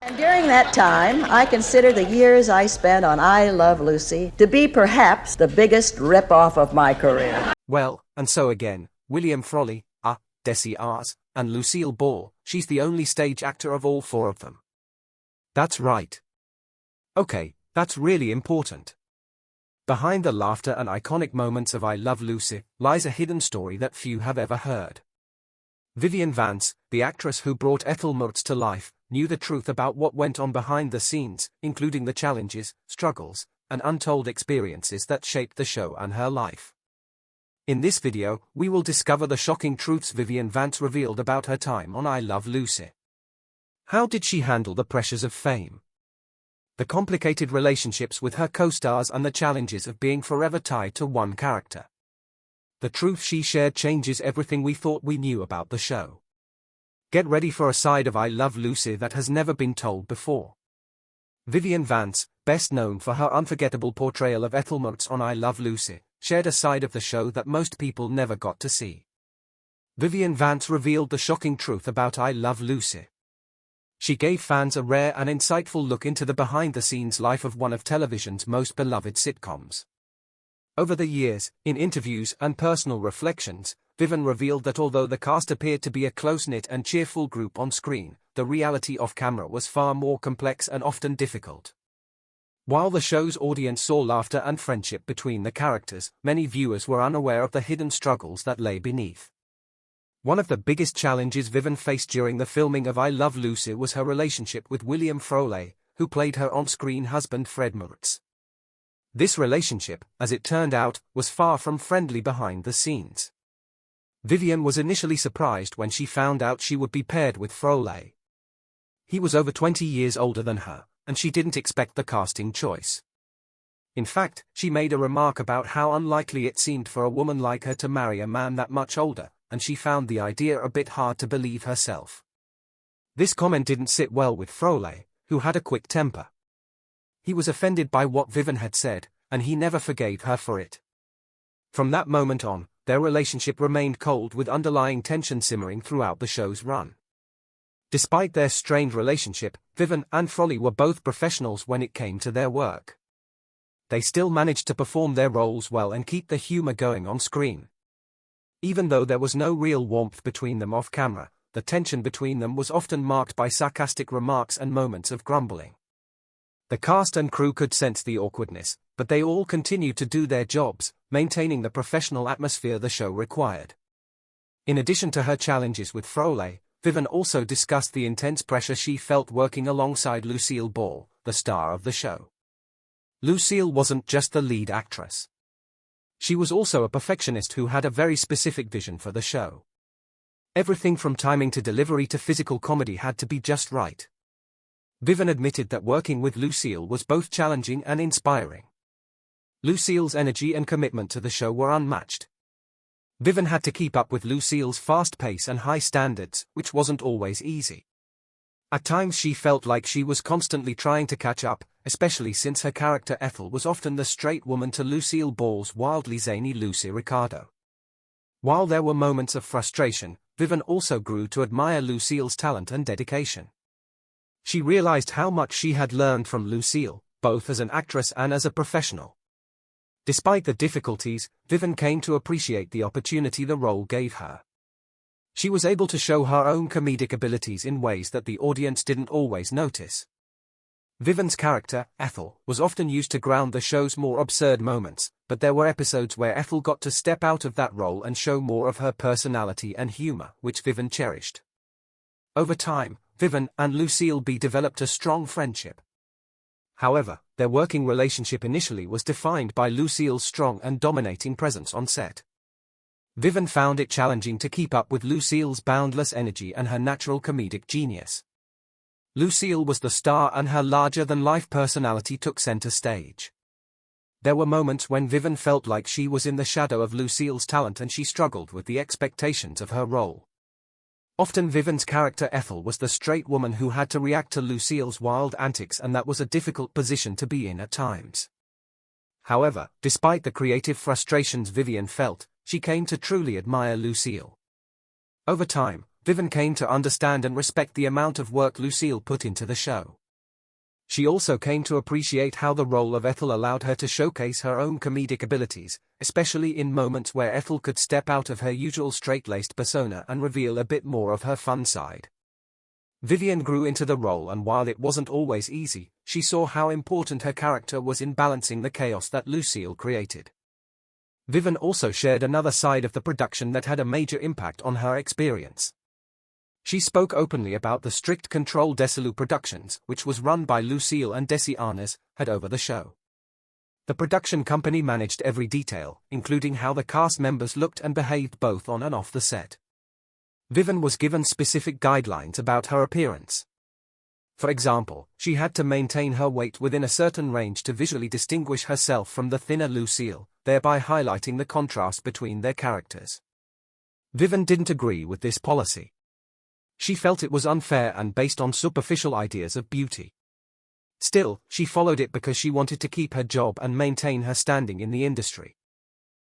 And during that time, I consider the years I spent on I Love Lucy to be perhaps the biggest rip-off of my career. Well, and so again, William Frawley, Desi Ars, and Lucille Ball, she's the only stage actor of all four of them. That's right. Okay, that's really important. Behind the laughter and iconic moments of I Love Lucy lies a hidden story that few have ever heard. Vivian Vance, the actress who brought Ethel Mertz to life, knew the truth about what went on behind the scenes, including the challenges, struggles, and untold experiences that shaped the show and her life. In this video, we will discover the shocking truths Vivian Vance revealed about her time on I Love Lucy. How did she handle the pressures of fame? The complicated relationships with her co-stars and the challenges of being forever tied to one character. The truth she shared changes everything we thought we knew about the show. Get ready for a side of I Love Lucy that has never been told before. Vivian Vance, best known for her unforgettable portrayal of Ethel Mertz on I Love Lucy, shared a side of the show that most people never got to see. Vivian Vance revealed the shocking truth about I Love Lucy. She gave fans a rare and insightful look into the behind-the-scenes life of one of television's most beloved sitcoms. Over the years, in interviews and personal reflections, Vivian revealed that although the cast appeared to be a close-knit and cheerful group on screen, the reality off-camera was far more complex and often difficult. While the show's audience saw laughter and friendship between the characters, many viewers were unaware of the hidden struggles that lay beneath. One of the biggest challenges Vivian faced during the filming of I Love Lucy was her relationship with William Frawley, who played her on-screen husband Fred Mertz. This relationship, as it turned out, was far from friendly behind the scenes. Vivian was initially surprised when she found out she would be paired with Frawley. He was over 20 years older than her, and she didn't expect the casting choice. In fact, she made a remark about how unlikely it seemed for a woman like her to marry a man that much older, and she found the idea a bit hard to believe herself. This comment didn't sit well with Frawley, who had a quick temper. He was offended by what Vivian had said, and he never forgave her for it. From that moment on, their relationship remained cold with underlying tension simmering throughout the show's run. Despite their strained relationship, Vivian and Frawley were both professionals when it came to their work. They still managed to perform their roles well and keep the humor going on screen. Even though there was no real warmth between them off-camera, the tension between them was often marked by sarcastic remarks and moments of grumbling. The cast and crew could sense the awkwardness, but they all continued to do their jobs, maintaining the professional atmosphere the show required. In addition to her challenges with Frawley, Vivian also discussed the intense pressure she felt working alongside Lucille Ball, the star of the show. Lucille wasn't just the lead actress. She was also a perfectionist who had a very specific vision for the show. Everything from timing to delivery to physical comedy had to be just right. Vivian admitted that working with Lucille was both challenging and inspiring. Lucille's energy and commitment to the show were unmatched. Vivian had to keep up with Lucille's fast pace and high standards, which wasn't always easy. At times she felt like she was constantly trying to catch up, especially since her character Ethel was often the straight woman to Lucille Ball's wildly zany Lucy Ricardo. While there were moments of frustration, Vivian also grew to admire Lucille's talent and dedication. She realized how much she had learned from Lucille, both as an actress and as a professional. Despite the difficulties, Vivian came to appreciate the opportunity the role gave her. She was able to show her own comedic abilities in ways that the audience didn't always notice. Vivian's character, Ethel, was often used to ground the show's more absurd moments, but there were episodes where Ethel got to step out of that role and show more of her personality and humor, which Vivian cherished. Over time, Vivian and Lucille B developed a strong friendship. However, their working relationship initially was defined by Lucille's strong and dominating presence on set. Vivian found it challenging to keep up with Lucille's boundless energy and her natural comedic genius. Lucille was the star and her larger-than-life personality took center stage. There were moments when Vivian felt like she was in the shadow of Lucille's talent and she struggled with the expectations of her role. Often Vivian's character Ethel was the straight woman who had to react to Lucille's wild antics, and that was a difficult position to be in at times. However, despite the creative frustrations Vivian felt, she came to truly admire Lucille. Over time, Vivian came to understand and respect the amount of work Lucille put into the show. She also came to appreciate how the role of Ethel allowed her to showcase her own comedic abilities, especially in moments where Ethel could step out of her usual straight-laced persona and reveal a bit more of her fun side. Vivian grew into the role, and while it wasn't always easy, she saw how important her character was in balancing the chaos that Lucille created. Vivian also shared another side of the production that had a major impact on her experience. She spoke openly about the strict control Desi Productions, which was run by Lucille and Desi Arnaz, had over the show. The production company managed every detail, including how the cast members looked and behaved both on and off the set. Vivian was given specific guidelines about her appearance. For example, she had to maintain her weight within a certain range to visually distinguish herself from the thinner Lucille, thereby highlighting the contrast between their characters. Vivian didn't agree with this policy. She felt it was unfair and based on superficial ideas of beauty. Still, she followed it because she wanted to keep her job and maintain her standing in the industry.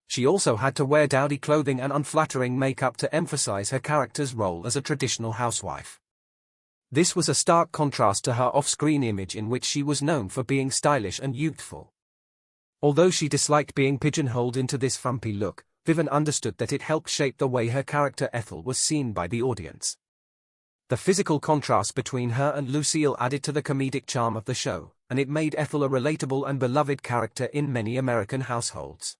She also had to wear dowdy clothing and unflattering makeup to emphasize her character's role as a traditional housewife. This was a stark contrast to her off-screen image, in which she was known for being stylish and youthful. Although she disliked being pigeonholed into this frumpy look, Vivian understood that it helped shape the way her character Ethel was seen by the audience. The physical contrast between her and Lucille added to the comedic charm of the show, and it made Ethel a relatable and beloved character in many American households.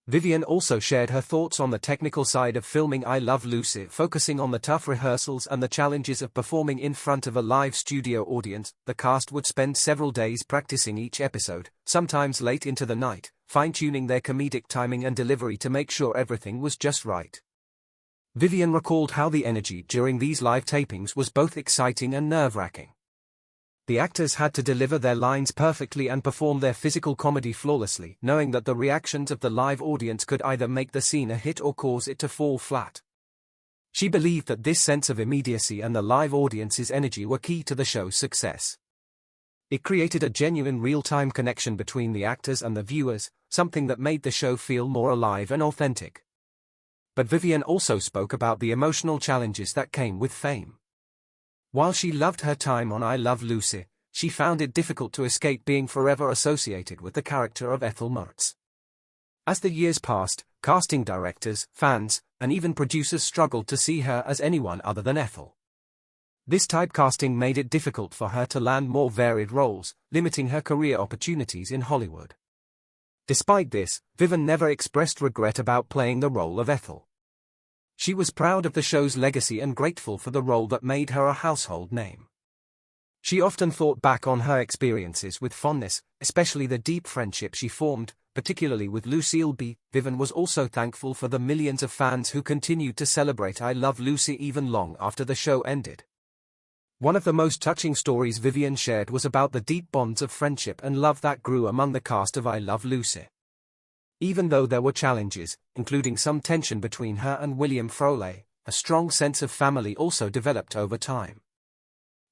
Vivian also shared her thoughts on the technical side of filming I Love Lucy, focusing on the tough rehearsals and the challenges of performing in front of a live studio audience. The cast would spend several days practicing each episode, sometimes late into the night, fine-tuning their comedic timing and delivery to make sure everything was just right. Vivian recalled how the energy during these live tapings was both exciting and nerve-wracking. The actors had to deliver their lines perfectly and perform their physical comedy flawlessly, knowing that the reactions of the live audience could either make the scene a hit or cause it to fall flat. She believed that this sense of immediacy and the live audience's energy were key to the show's success. It created a genuine real-time connection between the actors and the viewers, something that made the show feel more alive and authentic. But Vivian also spoke about the emotional challenges that came with fame. While she loved her time on I Love Lucy, she found it difficult to escape being forever associated with the character of Ethel Mertz. As the years passed, casting directors, fans, and even producers struggled to see her as anyone other than Ethel. This typecasting made it difficult for her to land more varied roles, limiting her career opportunities in Hollywood. Despite this, Vivian never expressed regret about playing the role of Ethel. She was proud of the show's legacy and grateful for the role that made her a household name. She often thought back on her experiences with fondness, especially the deep friendship she formed, particularly with Lucille Ball. Vivian was also thankful for the millions of fans who continued to celebrate I Love Lucy even long after the show ended. One of the most touching stories Vivian shared was about the deep bonds of friendship and love that grew among the cast of I Love Lucy. Even though there were challenges, including some tension between her and William Frawley, a strong sense of family also developed over time.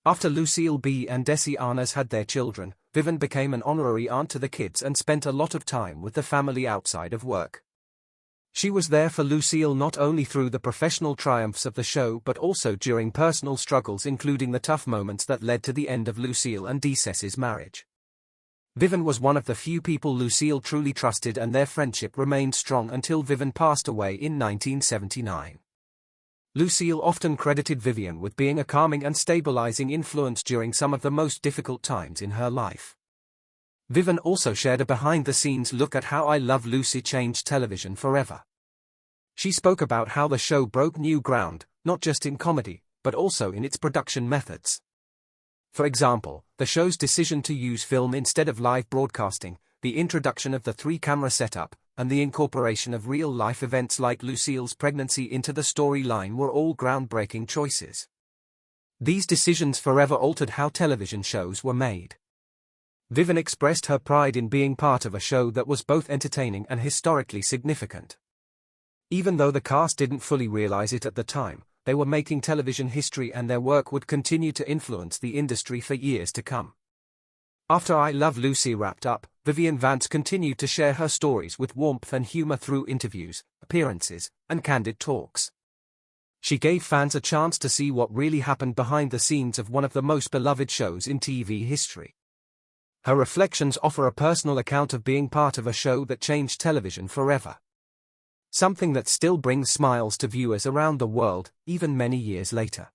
After Lucille Ball and Desi Arnaz had their children, Vivian became an honorary aunt to the kids and spent a lot of time with the family outside of work. She was there for Lucille not only through the professional triumphs of the show but also during personal struggles, including the tough moments that led to the end of Lucille and Desi's marriage. Vivian was one of the few people Lucille truly trusted, and their friendship remained strong until Vivian passed away in 1979. Lucille often credited Vivian with being a calming and stabilizing influence during some of the most difficult times in her life. Vivian also shared a behind-the-scenes look at how I Love Lucy changed television forever. She spoke about how the show broke new ground, not just in comedy, but also in its production methods. For example, the show's decision to use film instead of live broadcasting, the introduction of the 3-camera setup, and the incorporation of real-life events like Lucille's pregnancy into the storyline were all groundbreaking choices. These decisions forever altered how television shows were made. Vivian expressed her pride in being part of a show that was both entertaining and historically significant. Even though the cast didn't fully realize it at the time, they were making television history, and their work would continue to influence the industry for years to come. After I Love Lucy wrapped up, Vivian Vance continued to share her stories with warmth and humor through interviews, appearances, and candid talks. She gave fans a chance to see what really happened behind the scenes of one of the most beloved shows in TV history. Her reflections offer a personal account of being part of a show that changed television forever. Something that still brings smiles to viewers around the world, even many years later.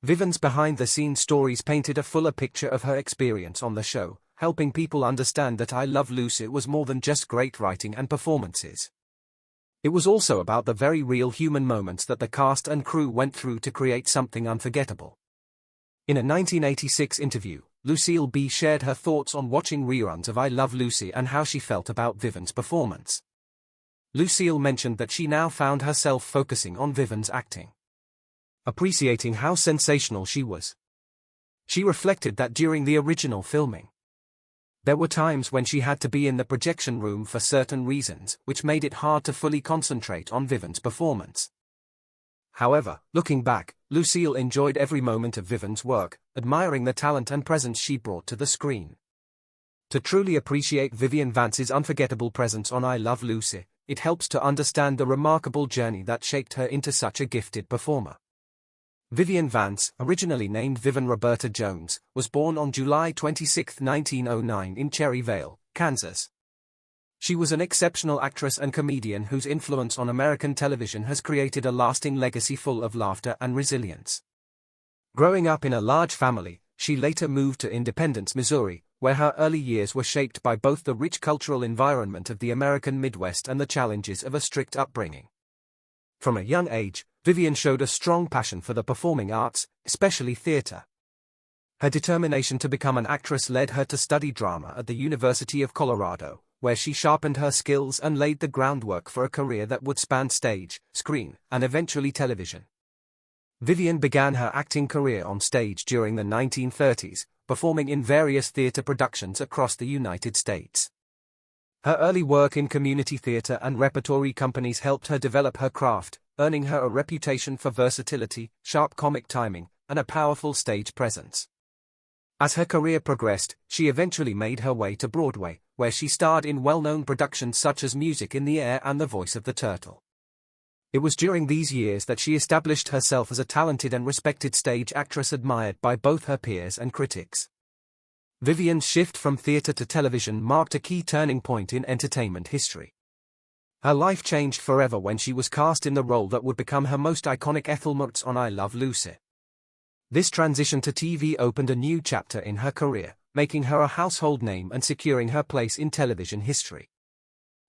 Vivian's behind-the-scenes stories painted a fuller picture of her experience on the show, helping people understand that I Love Lucy was more than just great writing and performances. It was also about the very real human moments that the cast and crew went through to create something unforgettable. In a 1986 interview, Lucille Ball shared her thoughts on watching reruns of I Love Lucy and how she felt about Vivian's performance. Lucille mentioned that she now found herself focusing on Vivian's acting, appreciating how sensational she was. She reflected that during the original filming, there were times when she had to be in the projection room for certain reasons, which made it hard to fully concentrate on Vivian's performance. However, looking back, Lucille enjoyed every moment of Vivian's work, admiring the talent and presence she brought to the screen. To truly appreciate Vivian Vance's unforgettable presence on I Love Lucy, it helps to understand the remarkable journey that shaped her into such a gifted performer. Vivian Vance, originally named Vivian Roberta Jones, was born on July 26, 1909 in Cherryvale, Kansas. She was an exceptional actress and comedian whose influence on American television has created a lasting legacy full of laughter and resilience. Growing up in a large family, she later moved to Independence, Missouri, where her early years were shaped by both the rich cultural environment of the American Midwest and the challenges of a strict upbringing. From a young age, Vivian showed a strong passion for the performing arts, especially theater. Her determination to become an actress led her to study drama at the University of Colorado, where she sharpened her skills and laid the groundwork for a career that would span stage, screen, and eventually television. Vivian began her acting career on stage during the 1930s, performing in various theater productions across the United States. Her early work in community theater and repertory companies helped her develop her craft, earning her a reputation for versatility, sharp comic timing, and a powerful stage presence. As her career progressed, she eventually made her way to Broadway, where she starred in well-known productions such as Music in the Air and The Voice of the Turtle. It was during these years that she established herself as a talented and respected stage actress admired by both her peers and critics. Vivian's shift from theater to television marked a key turning point in entertainment history. Her life changed forever when she was cast in the role that would become her most iconic, Ethel Mertz on I Love Lucy. This transition to TV opened a new chapter in her career, making her a household name and securing her place in television history.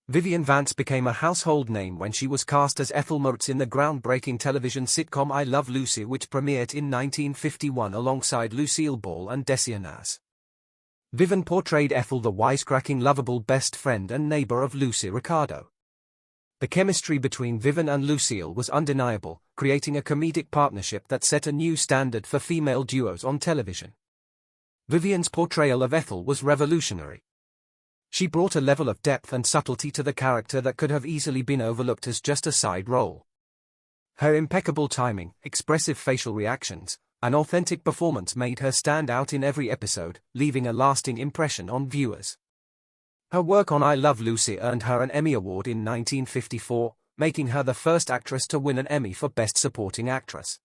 Vivian Vance became a household name when she was cast as Ethel Mertz in the groundbreaking television sitcom I Love Lucy, which premiered in 1951 alongside Lucille Ball and Desi Arnaz. Vivian portrayed Ethel, the wisecracking, lovable best friend and neighbor of Lucy Ricardo. The chemistry between Vivian and Lucille was undeniable, creating a comedic partnership that set a new standard for female duos on television. Vivian's portrayal of Ethel was revolutionary. She brought a level of depth and subtlety to the character that could have easily been overlooked as just a side role. Her impeccable timing, expressive facial reactions, and authentic performance made her stand out in every episode, leaving a lasting impression on viewers. Her work on I Love Lucy earned her an Emmy Award in 1954, making her the first actress to win an Emmy for Best Supporting Actress.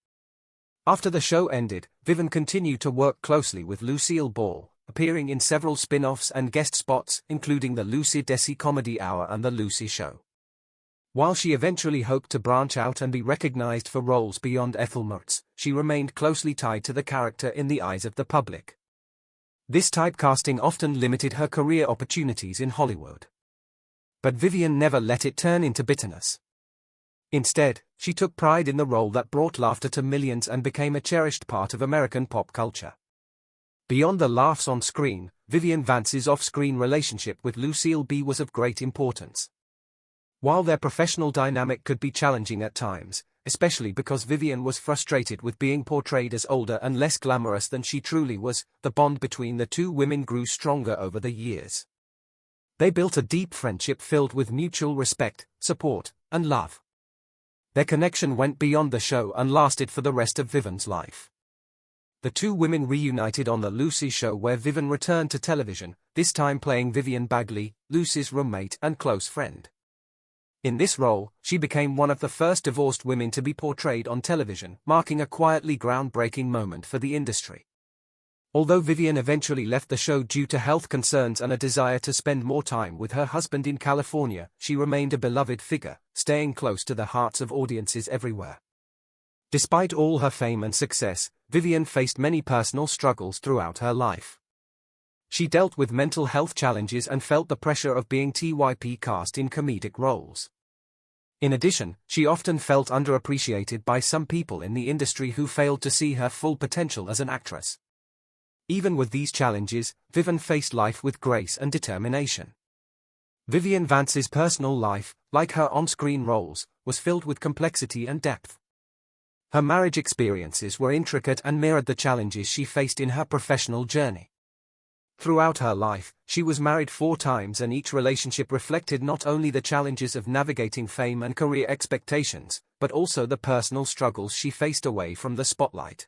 After the show ended, Vivian continued to work closely with Lucille Ball, appearing in several spin-offs and guest spots, including the Lucy Desi Comedy Hour and The Lucy Show. While she eventually hoped to branch out and be recognized for roles beyond Ethel Mertz, she remained closely tied to the character in the eyes of the public. This typecasting often limited her career opportunities in Hollywood. But Vivian never let it turn into bitterness. Instead, she took pride in the role that brought laughter to millions and became a cherished part of American pop culture. Beyond the laughs on screen, Vivian Vance's off-screen relationship with Lucille Ball was of great importance. While their professional dynamic could be challenging at times, especially because Vivian was frustrated with being portrayed as older and less glamorous than she truly was, the bond between the two women grew stronger over the years. They built a deep friendship filled with mutual respect, support, and love. Their connection went beyond the show and lasted for the rest of Vivian's life. The two women reunited on The Lucy Show, where Vivian returned to television, this time playing Vivian Bagley, Lucy's roommate and close friend. In this role, she became one of the first divorced women to be portrayed on television, marking a quietly groundbreaking moment for the industry. Although Vivian eventually left the show due to health concerns and a desire to spend more time with her husband in California, she remained a beloved figure, staying close to the hearts of audiences everywhere. Despite all her fame and success, Vivian faced many personal struggles throughout her life. She dealt with mental health challenges and felt the pressure of being typecast in comedic roles. In addition, she often felt underappreciated by some people in the industry who failed to see her full potential as an actress. Even with these challenges, Vivian faced life with grace and determination. Vivian Vance's personal life, like her on-screen roles, was filled with complexity and depth. Her marriage experiences were intricate and mirrored the challenges she faced in her professional journey. Throughout her life, she was married 4 times, and each relationship reflected not only the challenges of navigating fame and career expectations, but also the personal struggles she faced away from the spotlight.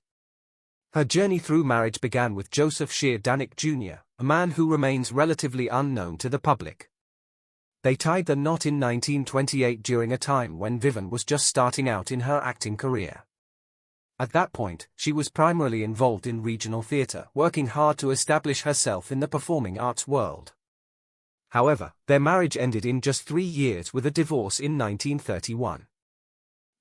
Her journey through marriage began with Joseph Shear Danek Jr., a man who remains relatively unknown to the public. They tied the knot in 1928 during a time when Vivian was just starting out in her acting career. At that point, she was primarily involved in regional theatre, working hard to establish herself in the performing arts world. However, their marriage ended in just 3 years with a divorce in 1931.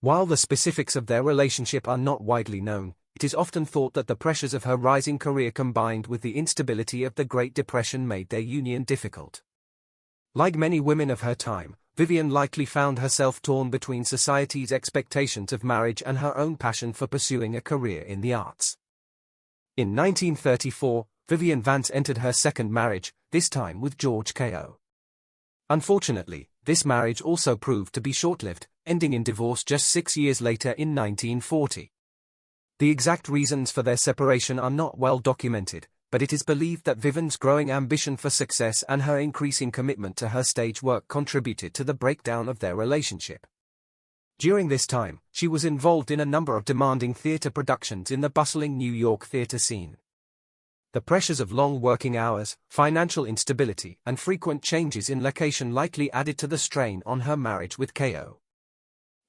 While the specifics of their relationship are not widely known, it is often thought that the pressures of her rising career combined with the instability of the Great Depression made their union difficult. Like many women of her time, Vivian likely found herself torn between society's expectations of marriage and her own passion for pursuing a career in the arts. In 1934, Vivian Vance entered her second marriage, this time with George Ko. Unfortunately, this marriage also proved to be short-lived, ending in divorce just 6 years later in 1940. The exact reasons for their separation are not well documented, but it is believed that Vivian's growing ambition for success and her increasing commitment to her stage work contributed to the breakdown of their relationship. During this time, she was involved in a number of demanding theatre productions in the bustling New York theatre scene. The pressures of long working hours, financial instability, and frequent changes in location likely added to the strain on her marriage with Ko.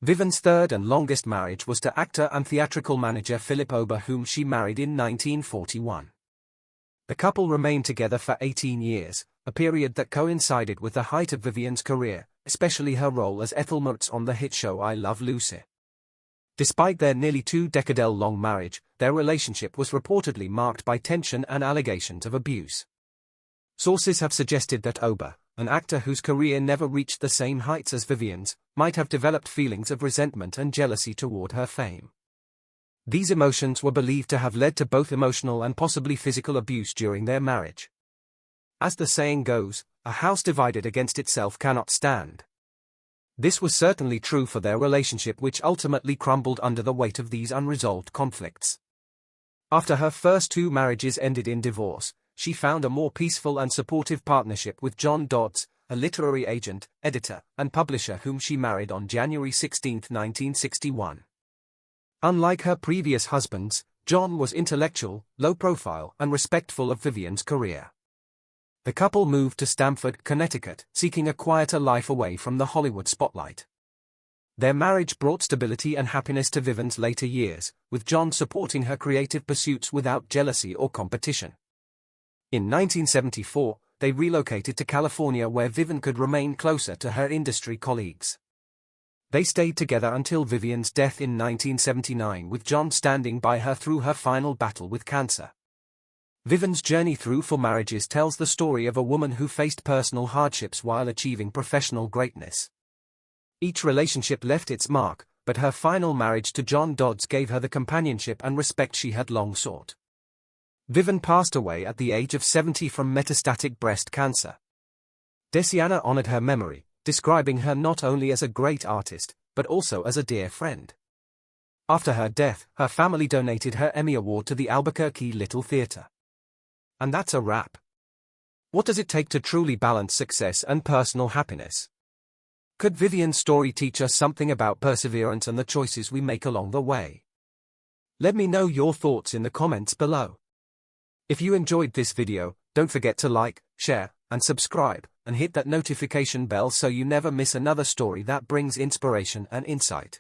Vivian's third and longest marriage was to actor and theatrical manager Philip Ober, whom she married in 1941. The couple remained together for 18 years, a period that coincided with the height of Vivian's career, especially her role as Ethel Mertz on the hit show I Love Lucy. Despite their nearly 2-decade-long marriage, their relationship was reportedly marked by tension and allegations of abuse. Sources have suggested that Ober, an actor whose career never reached the same heights as Vivian's, might have developed feelings of resentment and jealousy toward her fame. These emotions were believed to have led to both emotional and possibly physical abuse during their marriage. As the saying goes, a house divided against itself cannot stand. This was certainly true for their relationship, which ultimately crumbled under the weight of these unresolved conflicts. After her first 2 marriages ended in divorce, she found a more peaceful and supportive partnership with John Dodds, a literary agent, editor, and publisher whom she married on January 16, 1961. Unlike her previous husbands, John was intellectual, low-profile, and respectful of Vivian's career. The couple moved to Stamford, Connecticut, seeking a quieter life away from the Hollywood spotlight. Their marriage brought stability and happiness to Vivian's later years, with John supporting her creative pursuits without jealousy or competition. In 1974, they relocated to California, where Vivian could remain closer to her industry colleagues. They stayed together until Vivian's death in 1979, with John standing by her through her final battle with cancer. Vivian's journey through 4 marriages tells the story of a woman who faced personal hardships while achieving professional greatness. Each relationship left its mark, but her final marriage to John Dodds gave her the companionship and respect she had long sought. Vivian passed away at the age of 70 from metastatic breast cancer. Desi honored her memory, describing her not only as a great artist, but also as a dear friend. After her death, her family donated her Emmy Award to the Albuquerque Little Theater. And that's a wrap. What does it take to truly balance success and personal happiness? Could Vivian's story teach us something about perseverance and the choices we make along the way? Let me know your thoughts in the comments below. If you enjoyed this video, don't forget to like, share, and subscribe. and hit that notification bell so you never miss another story that brings inspiration and insight.